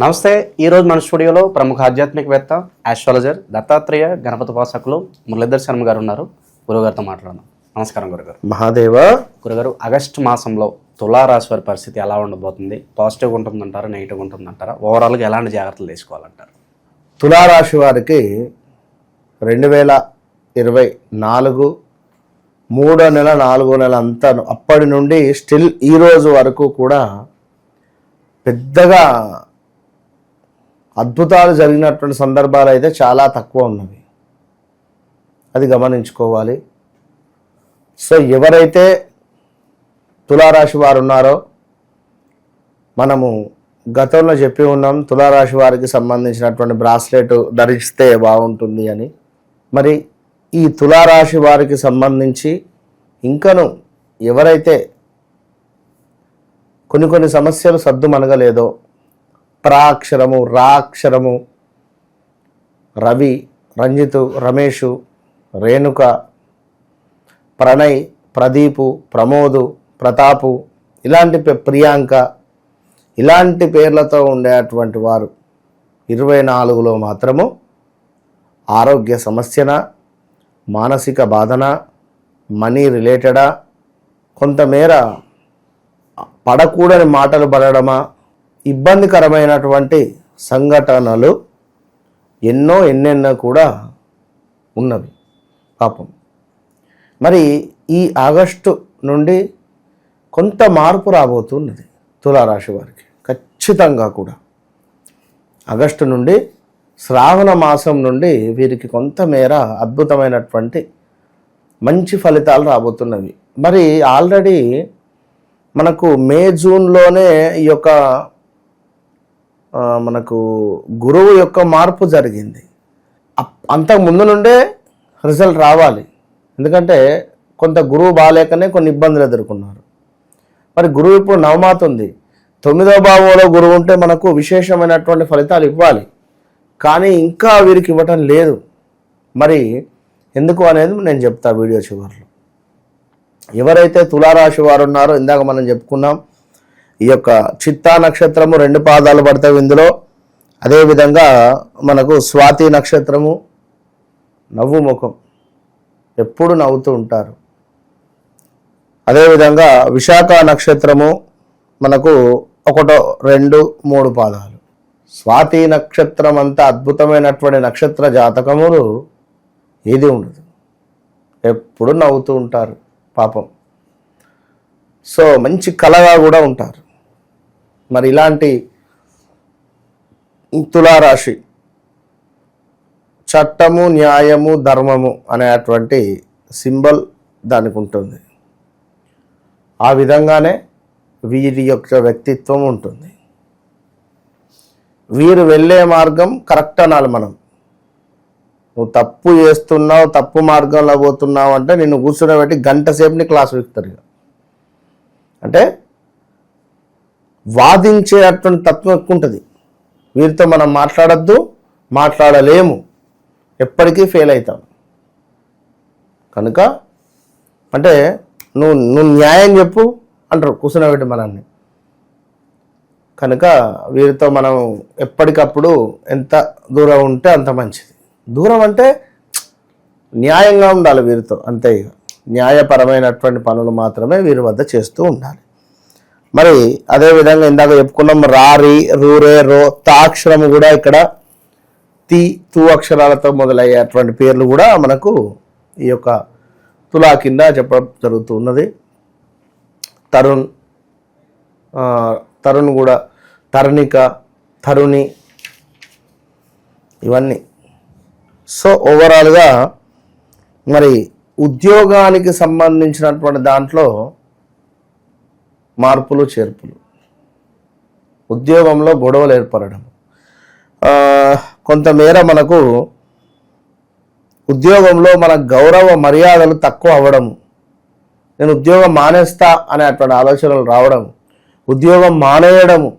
నమస్తే. ఈరోజు మన స్టూడియోలో ప్రముఖ ఆధ్యాత్మికవేత్త, ఆస్ట్రాలజర్, దత్తాత్రేయ గణపతి ఉపాసకులు మురళీధర్ శర్మ గారు ఉన్నారు. గురుగారితో మాట్లాడదాం. నమస్కారం గురుగారు. మహాదేవ. గురుగారు, ఆగస్టు మాసంలో తులారాశి వారి పరిస్థితి ఎలా ఉండబోతుంది? పాజిటివ్గా ఉంటుందంటారా, నెగిటివ్గా ఉంటుందంటారా? ఓవరాల్గా ఎలాంటి జాగ్రత్తలు తీసుకోవాలంటారు? తులారాశి వారికి 2024 3వ నెల 4వ నెల అంతా అప్పటి నుండి స్టిల్ ఈ రోజు వరకు కూడా పెద్దగా అద్భుతాలు జరిగినటువంటి సందర్భాలు అయితే చాలా తక్కువ ఉన్నవి. అది గమనించుకోవాలి. సో ఎవరైతే తులారాశి వారు ఉన్నారో, మనము గతంలో చెప్పి ఉన్నాం తులారాశి వారికి సంబంధించినటువంటి బ్రాస్లెట్ ధరిస్తే బాగుంటుంది అని. మరి ఈ తులారాశి వారికి సంబంధించి ఇంకను ఎవరైతే కొన్ని సమస్యలు సద్దుమనగలేదో, ప్రాక్షరము, రాక్షరము, రవి, రంజితు, రమేషు, రేణుక, ప్రణయ్, ప్రదీపు, ప్రమోదు, ప్రతాపు, ఇలాంటి ప్రియాంక, ఇలాంటి పేర్లతో ఉండేటువంటి వారు 24లో మాత్రము ఆరోగ్య సమస్యన, మానసిక బాధన, మనీ రిలేటెడా, కొంతమేర పడకూడని మాటలు పడడమా, ఇబ్బందికరమైనటువంటి సంఘటనలు ఎన్నెన్నో కూడా ఉన్నవి పాపం. మరి ఈ ఆగస్టు నుండి కొంత మార్పు రాబోతున్నది తులారాశి వారికి ఖచ్చితంగా కూడా. ఆగస్టు నుండి శ్రావణ మాసం నుండి వీరికి కొంతమేర అద్భుతమైనటువంటి మంచి ఫలితాలు రాబోతున్నవి. మరి ఆల్రెడీ మనకు మే జూన్లోనే ఈ యొక్క మనకు గురువు యొక్క మార్పు జరిగింది. అంతకు ముందు నుండే రిజల్ట్ రావాలి. ఎందుకంటే కొంత గురువు బాగాలేకనే కొన్ని ఇబ్బందులు ఎదుర్కొన్నారు. మరి గురువు ఇప్పుడు నవమాతుంది. 9వ భావంలో గురువు ఉంటే మనకు విశేషమైనటువంటి ఫలితాలు ఇవ్వాలి. కానీ ఇంకా వీరికి ఇవ్వటం లేదు. మరి ఎందుకు అనేది నేను చెప్తా వీడియో చివరిలో. ఎవరైతే తులారాశి వారు ఉన్నారో, ఇందాక మనం చెప్పుకున్నాం ఈ యొక్క చిత్తా నక్షత్రము 2 పాదాలు పడతాయి ఇందులో. అదేవిధంగా మనకు స్వాతి నక్షత్రము, నవ్వు ముఖం, ఎప్పుడు నవ్వుతూ ఉంటారు. అదేవిధంగా విశాఖ నక్షత్రము మనకు 1, 2, 3 పాదాలు. స్వాతి నక్షత్రం అంతా అద్భుతమైనటువంటి నక్షత్ర జాతకములు ఏది ఉండదు, ఎప్పుడు నవ్వుతూ ఉంటారు పాపం. సో మంచి కళగా కూడా ఉంటారు. మరి ఇలాంటి తులారాశి చట్టము, న్యాయము, ధర్మము అనేటువంటి సింబల్ దానికి ఉంటుంది. ఆ విధంగానే వీరి యొక్క వ్యక్తిత్వం ఉంటుంది. వీరు వెళ్ళే మార్గం కరెక్ట్ అనాలి మనం. నువ్వు తప్పు చేస్తున్నావు, తప్పు మార్గంలో పోతున్నావు అంటే నిన్ను కూర్చుని గంట సేపుని క్లాస్ విక్తారు. అంటే వాదించేటువంటి తత్వం ఎక్కువ ఉంటుంది. వీరితో మనం మాట్లాడద్దు, మాట్లాడలేము, ఎప్పటికీ ఫెయిల్ అవుతాం. కనుక అంటే నువ్వు న్యాయం చెప్పు అంటారు కూర్చునబెట్టి మనల్ని. కనుక వీరితో మనం ఎప్పటికప్పుడు ఎంత దూరం ఉంటే అంత మంచిది. దూరం అంటే న్యాయంగా ఉండాలి వీరితో, అంతే. ఇక న్యాయపరమైనటువంటి పనులు మాత్రమే వీరి వద్ద చేస్తూ ఉండాలి. మరి అదేవిధంగా ఇందాక చెప్పుకున్నాం రారి, రూరే, రో, తాక్షరము కూడా ఇక్కడ తూ అక్షరాలతో మొదలయ్యేటువంటి పేర్లు కూడా మనకు ఈ యొక్క తులా కింద చెప్పడం జరుగుతున్నది. తరుణ్ కూడా, తరుణిక, తరుణి, ఇవన్నీ. సో ఓవరాల్గా మరి ఉద్యోగానికి సంబంధించినటువంటి దాంట్లో మార్పులు చేర్పులు, ఉద్యోగంలో గొడవలు ఏర్పడడం, కొంతమేర మనకు ఉద్యోగంలో మన గౌరవ మర్యాదలు తక్కువ అవ్వడము, నేను ఉద్యోగం మానేస్తా అనేటువంటి ఆలోచనలు రావడం, ఉద్యోగం మానేయడము,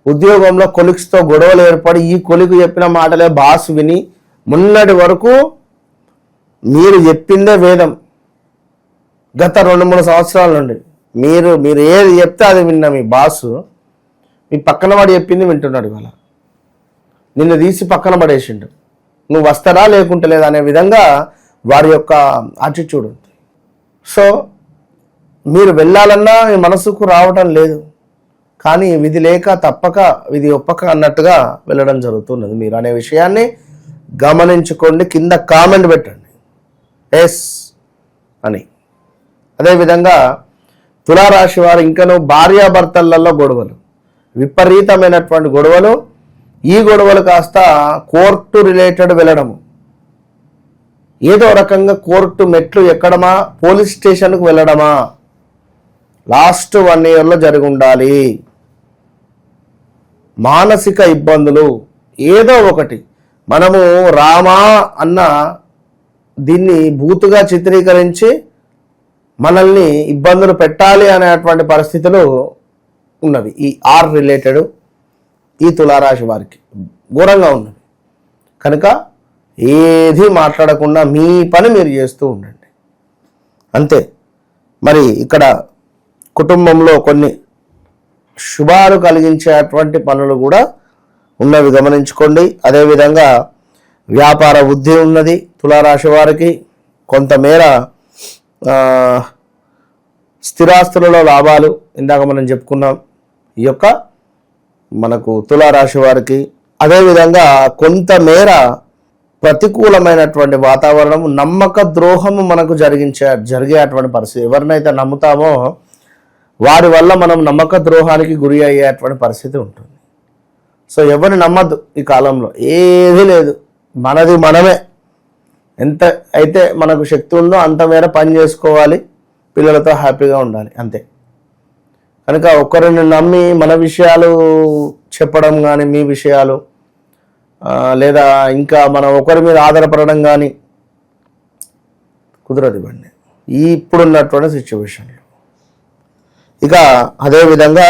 ఉద్యోగంలో కొలిక్స్తో గొడవలు ఏర్పడి ఈ కొలికు చెప్పిన మాటలే బాస్ విని మొన్నటి వరకు మీరు చెప్పిందే వేదం. గత 2-3 సంవత్సరాల నుండి మీరు ఏది చెప్తే అది విన్న మీ బాసు మీ పక్కన వాడు చెప్పింది వింటున్నాడు ఇవాళ. నిన్ను తీసి పక్కన పడేసిండు, నువ్వు వస్తారా లేకుంటే లేదా అనే విధంగా వారి యొక్క యాటిట్యూడ్ ఉంది. సో మీరు వెళ్ళాలన్నా మీ మనసుకు రావటం లేదు, కానీ విధి లేక తప్పక విధి ఒప్పక అన్నట్టుగా వెళ్ళడం జరుగుతున్నది మీరు అనే విషయాన్ని గమనించుకోండి. కింద కామెంట్ పెట్టండి ఎస్ అని. అదేవిధంగా తులారాశి వారు ఇంకనూ భార్యాభర్తలలో గొడవలు, విపరీతమైనటువంటి గొడవలు. ఈ గొడవలు కాస్త కోర్టు రిలేటెడ్ వెళ్ళడము, ఏదో రకంగా కోర్టు మెట్లు ఎక్కడమా, పోలీస్ స్టేషన్కు వెళ్ళడమా, లాస్ట్ 1 yearలో జరిగి ఉండాలి. మానసిక ఇబ్బందులు ఏదో ఒకటి. మనము రామా అన్న దీన్ని బూతుగా చిత్రీకరించి మనల్ని ఇబ్బందులు పెట్టాలి అనేటువంటి పరిస్థితులు ఉన్నవి. ఈ ఆర్ రిలేటెడ్ ఈ తులారాశి వారికి ఘోరంగా ఉన్నది. కనుక ఏది మాట్లాడకుండా మీ పని మీరు చేస్తూ ఉండండి అంతే. మరి ఇక్కడ కుటుంబంలో కొన్ని శుభాలు కలిగించేటువంటి పనులు కూడా ఉన్నవి గమనించుకోండి. అదేవిధంగా వ్యాపార వృద్ధి ఉన్నది తులారాశి వారికి. కొంతమేర స్థిరాస్తులలో లాభాలు ఇందాక మనం చెప్పుకున్నాం ఈ యొక్క మనకు తులారాశి వారికి. అదేవిధంగా కొంతమేర ప్రతికూలమైనటువంటి వాతావరణం, నమ్మక ద్రోహము మనకు జరిగేటువంటి పరిస్థితి. ఎవరినైతే నమ్ముతామో వారి వల్ల మనం నమ్మక ద్రోహానికి గురి అయ్యేటువంటి పరిస్థితి ఉంటుంది. సో ఎవరిని నమ్మద్దు ఈ కాలంలో, ఏది లేదు, మనది మనమే. ఎంత అయితే మనకు శక్తి ఉందో అంత మేర పని చేసుకోవాలి, పిల్లలతో హ్యాపీగా ఉండాలి అంతే. కనుక ఒకరిని నమ్మి మన విషయాలు చెప్పడం కానీ, మీ విషయాలు లేదా ఇంకా మనం ఒకరి మీద ఆధారపడడం కానీ కుదరదు ఇవ్వండి ఈ ఇప్పుడున్నటువంటి సిచ్యువేషన్లో. ఇక అదేవిధంగా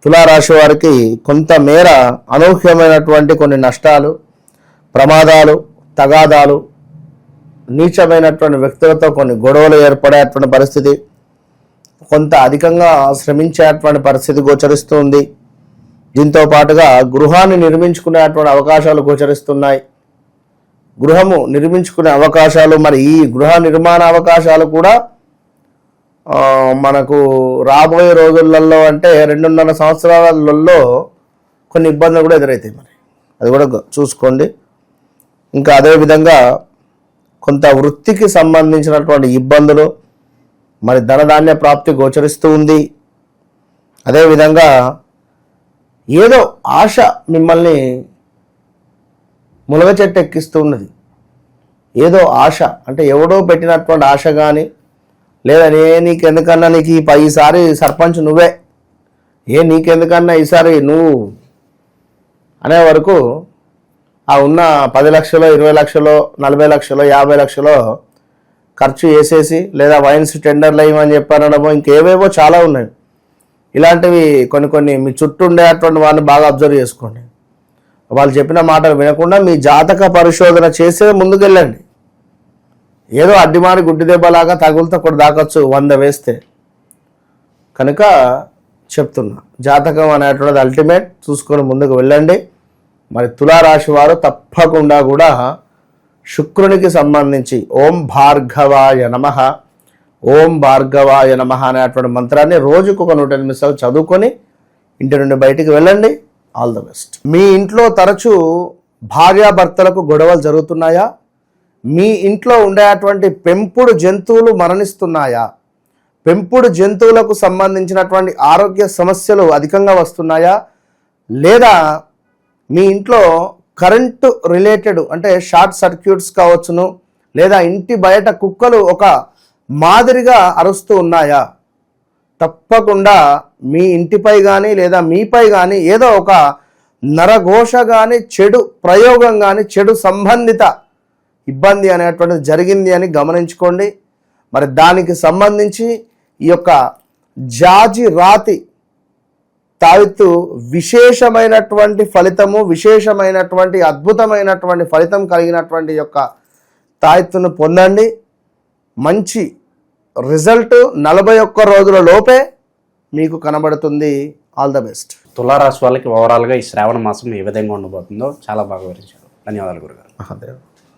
తులారాశి వారికి కొంతమేర అనూహ్యమైనటువంటి కొన్ని నష్టాలు, ప్రమాదాలు, తగాదాలు, నీచమైనటువంటి వ్యక్తులతో కొన్ని గొడవలు ఏర్పడేటువంటి పరిస్థితి, కొంత అధికంగా శ్రమించేటువంటి పరిస్థితి గోచరిస్తుంది. దీంతో పాటుగా గృహాన్ని నిర్మించుకునేటువంటి అవకాశాలు గోచరిస్తున్నాయి. గృహము నిర్మించుకునే అవకాశాలు, మరి ఈ గృహ నిర్మాణ అవకాశాలు కూడా మనకు రాబోయే రోజులలో అంటే 2.5 సంవత్సరాలలో కొన్ని ఇబ్బందులు కూడా ఎదురవుతాయి. మరి అది కూడా చూసుకోండి. ఇంకా అదేవిధంగా కొంత వృత్తికి సంబంధించినటువంటి ఇబ్బందులు, మరి ధనధాన్య ప్రాప్తి గోచరిస్తూ ఉంది. అదేవిధంగా ఏదో ఆశ మిమ్మల్ని ములగ చెట్టు ఎక్కిస్తూ ఉన్నది. ఏదో ఆశ అంటే ఎవడో పెట్టినటువంటి ఆశ కానీ, లేదా నీకెందుకన్నా నీకు ఈసారి సర్పంచ్ నువ్వే, నీకెందుకన్నా ఈసారి నువ్వు అనే వరకు ఆ ఉన్న 10 లక్షలు, 20 లక్షలు, 40 లక్షలు, 50 లక్షలు ఖర్చు చేసేసి, లేదా వైన్స్ టెండర్లు వేయమని చెప్పారనమో ఇంకేవేవో చాలా ఉన్నాయి. ఇలాంటివి కొన్ని మీ చుట్టూ ఉండేటువంటి వాడిని బాగా అబ్జర్వ్ చేసుకోండి. వాళ్ళు చెప్పిన మాటలు వినకుండా మీ జాతక పరిశోధన చేసే ముందుకెళ్ళండి. ఏదో అడ్డిమారి గుడ్డి దెబ్బలాగా తగులుతో కూడా దాకొచ్చు 100 వేస్తే. కనుక చెప్తున్నా, జాతకం అనేటువంటిది అల్టిమేట్, చూసుకొని ముందుకు వెళ్ళండి. మరి తులారాశి వారు తప్పకుండా కూడా శుక్రునికి సంబంధించి ఓం భార్గవాయ నమః, ఓం భార్గవాయ నమః అనేటువంటి మంత్రాన్ని రోజుకు ఒక 108 సార్లు చదువుకొని ఇంటి నుండి బయటికి వెళ్ళండి. All the best. మీ ఇంట్లో తరచూ భార్యాభర్తలకు గొడవలు జరుగుతున్నాయా? మీ ఇంట్లో ఉండేటువంటి పెంపుడు జంతువులు మరణిస్తున్నాయా? పెంపుడు జంతువులకు సంబంధించినటువంటి ఆరోగ్య సమస్యలు అధికంగా వస్తున్నాయా? లేదా మీ ఇంట్లో కరెంటు రిలేటెడ్ అంటే షార్ట్ సర్క్యూట్స్ కావచ్చును, లేదా ఇంటి బయట కుక్కలు ఒక మాదిరిగా అరుస్తూ ఉన్నాయా? తప్పకుండా మీ ఇంటిపై కానీ లేదా మీపై కానీ ఏదో ఒక నరఘోష కానీ, చెడు ప్రయోగం కానీ, చెడు సంబంధిత ఇబ్బంది అనేటువంటిది జరిగింది అని గమనించుకోండి. మరి దానికి సంబంధించి ఈ యొక్క జాజి రాతి తావిత్తు విశేషమైనటువంటి ఫలితము, విశేషమైనటువంటి అద్భుతమైనటువంటి ఫలితం కలిగినటువంటి యొక్క తాయెత్తును పొందండి. మంచి రిజల్ట్ 41 రోజుల లోపే మీకు కనబడుతుంది. All the best. తులారాశి వాళ్ళకి ఓవరాల్గా ఈ శ్రావణ మాసం ఏ విధంగా ఉండబోతుందో చాలా బాగా వివరించారు. ధన్యవాదాలు గురుగారు. మహాదేవ్.